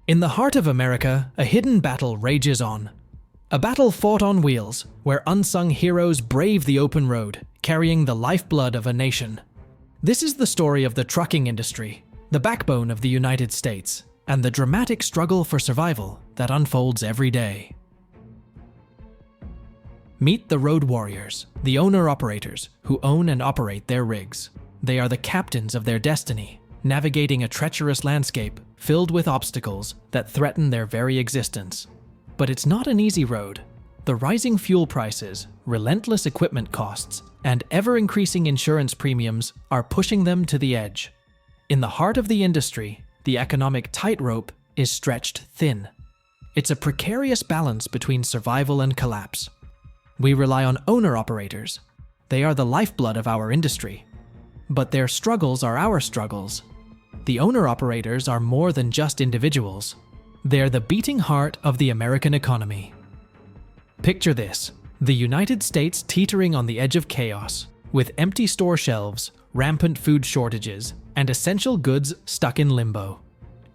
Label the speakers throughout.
Speaker 1: In the heart of America, a hidden battle rages on. A battle fought on wheels, where unsung heroes brave the open road, carrying the lifeblood of a nation. This is the story of the trucking industry, the backbone of the United States, and the dramatic struggle for survival that unfolds every day. Meet the road warriors, the owner-operators who own and operate their rigs. They are the captains of their destiny, navigating a treacherous landscape filled with obstacles that threaten their very existence. But it's not an easy road. The rising fuel prices, relentless equipment costs, and ever-increasing insurance premiums are pushing them to the edge. In the heart of the industry, the economic tightrope is stretched thin. It's a precarious balance between survival and collapse. We rely on owner-operators. They are the lifeblood of our industry. But their struggles are our struggles. The owner-operators are more than just individuals. They're the beating heart of the American economy. Picture this: the United States teetering on the edge of chaos, with empty store shelves, rampant food shortages, and essential goods stuck in limbo.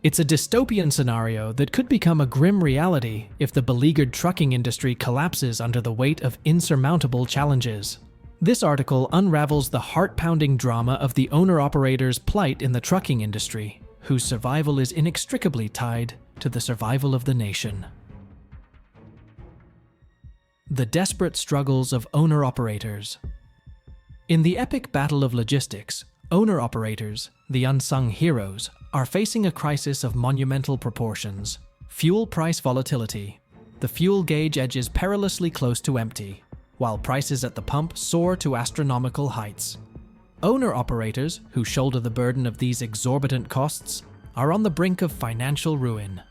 Speaker 1: It's a dystopian scenario that could become a grim reality if the beleaguered trucking industry collapses under the weight of insurmountable challenges. This article unravels the heart-pounding drama of the owner-operator's plight in the trucking industry, whose survival is inextricably tied to the survival of the nation. The desperate struggles of owner-operators. In the epic battle of logistics, owner-operators, the unsung heroes, are facing a crisis of monumental proportions. Fuel price volatility. The fuel gauge edges perilously close to empty, while prices at the pump soar to astronomical heights. Owner-operators, who shoulder the burden of these exorbitant costs, are on the brink of financial ruin.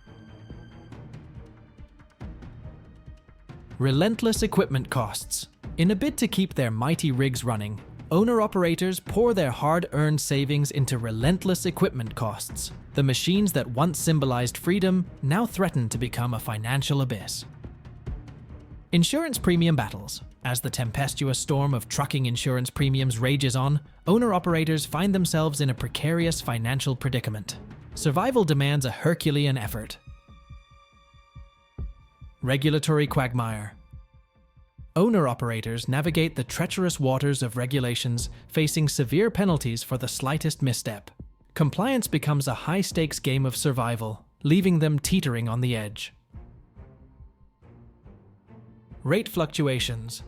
Speaker 1: Relentless equipment costs. In a bid to keep their mighty rigs running, owner-operators pour their hard-earned savings into relentless equipment costs. The machines that once symbolized freedom now threaten to become a financial abyss. Insurance premium battles. As the tempestuous storm of trucking insurance premiums rages on, owner-operators find themselves in a precarious financial predicament. Survival demands a Herculean effort. Regulatory quagmire. Owner-operators navigate the treacherous waters of regulations, facing severe penalties for the slightest misstep. Compliance becomes a high-stakes game of survival, leaving them teetering on the edge. Rate fluctuations.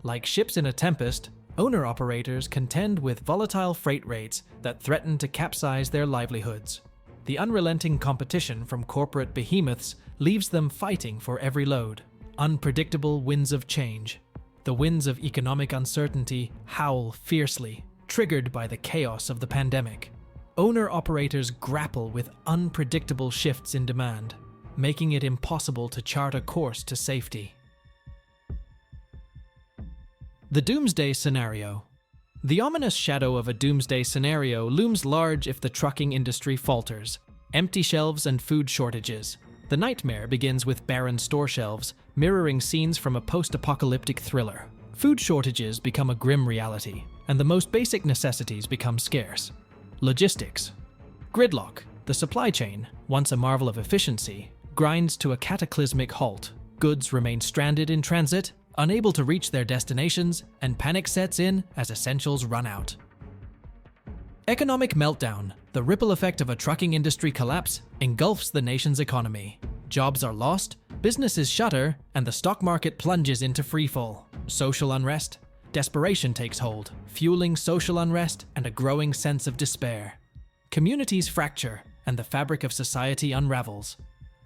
Speaker 1: Like ships in a tempest, owner-operators contend with volatile freight rates that threaten to capsize their livelihoods. The unrelenting competition from corporate behemoths leaves them fighting for every load. Unpredictable winds of change. The winds of economic uncertainty howl fiercely, triggered by the chaos of the pandemic. Owner-operators grapple with unpredictable shifts in demand, making it impossible to chart a course to safety. The doomsday scenario. The ominous shadow of a doomsday scenario looms large if the trucking industry falters. Empty shelves and food shortages. The nightmare begins with barren store shelves, mirroring scenes from a post-apocalyptic thriller. Food shortages become a grim reality, and the most basic necessities become scarce. Logistics. Gridlock. The supply chain, once a marvel of efficiency, grinds to a cataclysmic halt. Goods remain stranded in transit, unable to reach their destinations, and panic sets in as essentials run out. Economic meltdown. The ripple effect of a trucking industry collapse engulfs the nation's economy. Jobs are lost, businesses shutter, and the stock market plunges into freefall. Social unrest. Desperation takes hold, fueling social unrest and a growing sense of despair. Communities fracture, and the fabric of society unravels.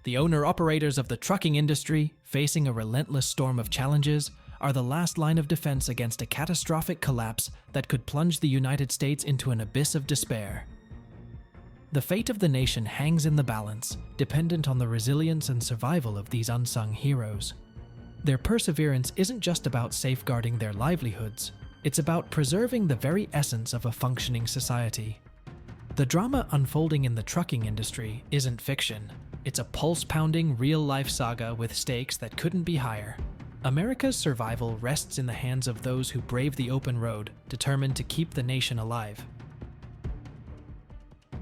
Speaker 1: The owner-operators of the trucking industry, facing a relentless storm of challenges, are the last line of defense against a catastrophic collapse that could plunge the United States into an abyss of despair. The fate of the nation hangs in the balance, dependent on the resilience and survival of these unsung heroes. Their perseverance isn't just about safeguarding their livelihoods, it's about preserving the very essence of a functioning society. The drama unfolding in the trucking industry isn't fiction. It's a pulse-pounding, real-life saga with stakes that couldn't be higher. America's survival rests in the hands of those who brave the open road, determined to keep the nation alive.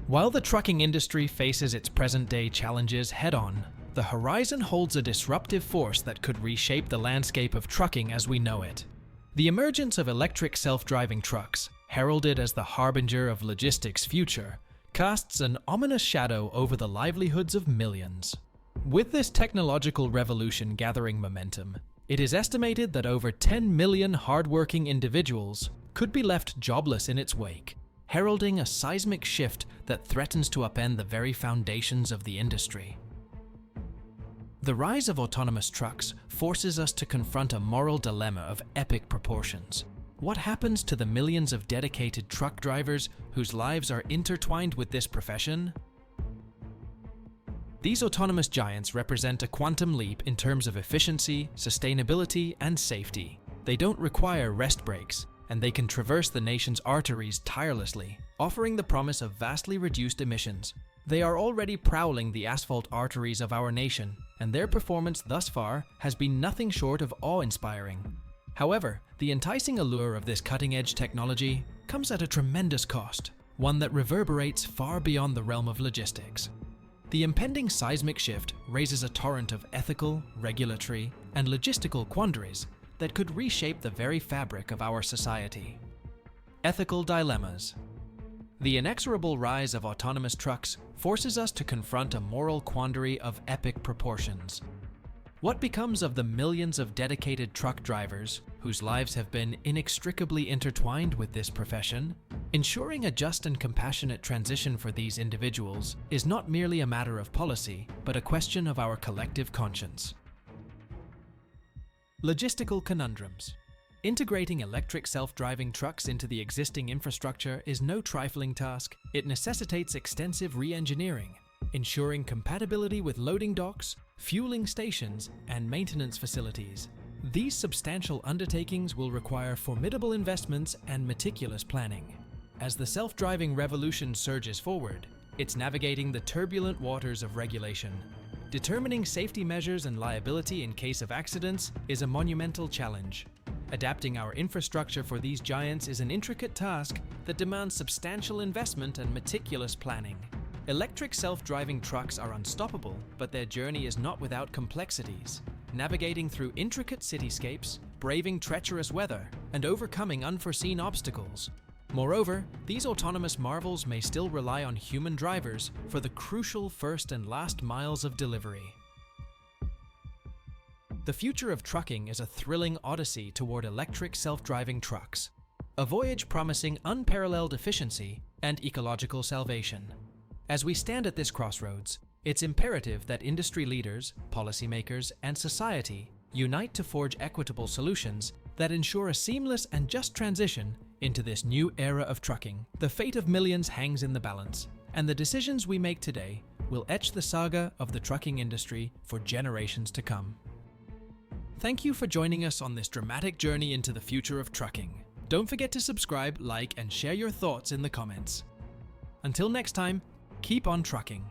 Speaker 1: While the trucking industry faces its present-day challenges head-on, the horizon holds a disruptive force that could reshape the landscape of trucking as we know it. The emergence of electric self-driving trucks, heralded as the harbinger of logistics' future, casts an ominous shadow over the livelihoods of millions. With this technological revolution gathering momentum, it is estimated that over 10 million hardworking individuals could be left jobless in its wake, heralding a seismic shift that threatens to upend the very foundations of the industry. The rise of autonomous trucks forces us to confront a moral dilemma of epic proportions. What happens to the millions of dedicated truck drivers whose lives are intertwined with this profession? These autonomous giants represent a quantum leap in terms of efficiency, sustainability, and safety. They don't require rest breaks, and they can traverse the nation's arteries tirelessly, offering the promise of vastly reduced emissions. They are already prowling the asphalt arteries of our nation, and their performance thus far has been nothing short of awe-inspiring. However, the enticing allure of this cutting-edge technology comes at a tremendous cost, one that reverberates far beyond the realm of logistics. The impending seismic shift raises a torrent of ethical, regulatory, and logistical quandaries that could reshape the very fabric of our society. Ethical dilemmas. The inexorable rise of autonomous trucks forces us to confront a moral quandary of epic proportions. What becomes of the millions of dedicated truck drivers whose lives have been inextricably intertwined with this profession? Ensuring a just and compassionate transition for these individuals is not merely a matter of policy, but a question of our collective conscience. Logistical conundrums. Integrating electric self-driving trucks into the existing infrastructure is no trifling task. It necessitates extensive re-engineering, ensuring compatibility with loading docks, fueling stations, and maintenance facilities. These substantial undertakings will require formidable investments and meticulous planning. As the self-driving revolution surges forward, it's navigating the turbulent waters of regulation. Determining safety measures and liability in case of accidents is a monumental challenge. Adapting our infrastructure for these giants is an intricate task that demands substantial investment and meticulous planning. Electric self-driving trucks are unstoppable, but their journey is not without complexities. Navigating through intricate cityscapes, braving treacherous weather, and overcoming unforeseen obstacles. Moreover, these autonomous marvels may still rely on human drivers for the crucial first and last miles of delivery. The future of trucking is a thrilling odyssey toward electric self-driving trucks, a voyage promising unparalleled efficiency and ecological salvation. As we stand at this crossroads, it's imperative that industry leaders, policymakers, and society unite to forge equitable solutions that ensure a seamless and just transition into this new era of trucking. The fate of millions hangs in the balance, and the decisions we make today will etch the saga of the trucking industry for generations to come. Thank you for joining us on this dramatic journey into the future of trucking. Don't forget to subscribe, like, and share your thoughts in the comments. Until next time, keep on trucking.